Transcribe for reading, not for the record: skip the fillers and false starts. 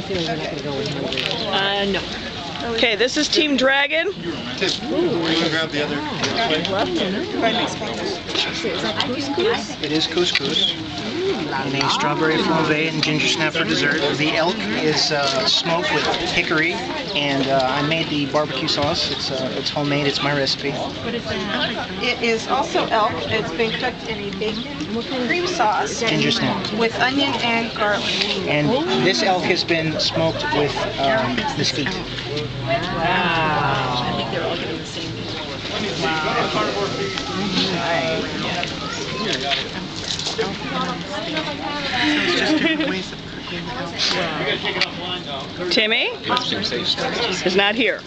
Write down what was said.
No. Okay, this is Team Dragon. Grab the other. It is couscous in a strawberry flambe and ginger snap for dessert. The elk is smoked with hickory, and I made the barbecue sauce. It's homemade. It's my recipe. It is also elk. It's been cooked in a bacon cream sauce Ginger snap. with onion and garlic. And this elk has been smoked with mesquite. Wow. I think they're all getting the same. Timmy is not here.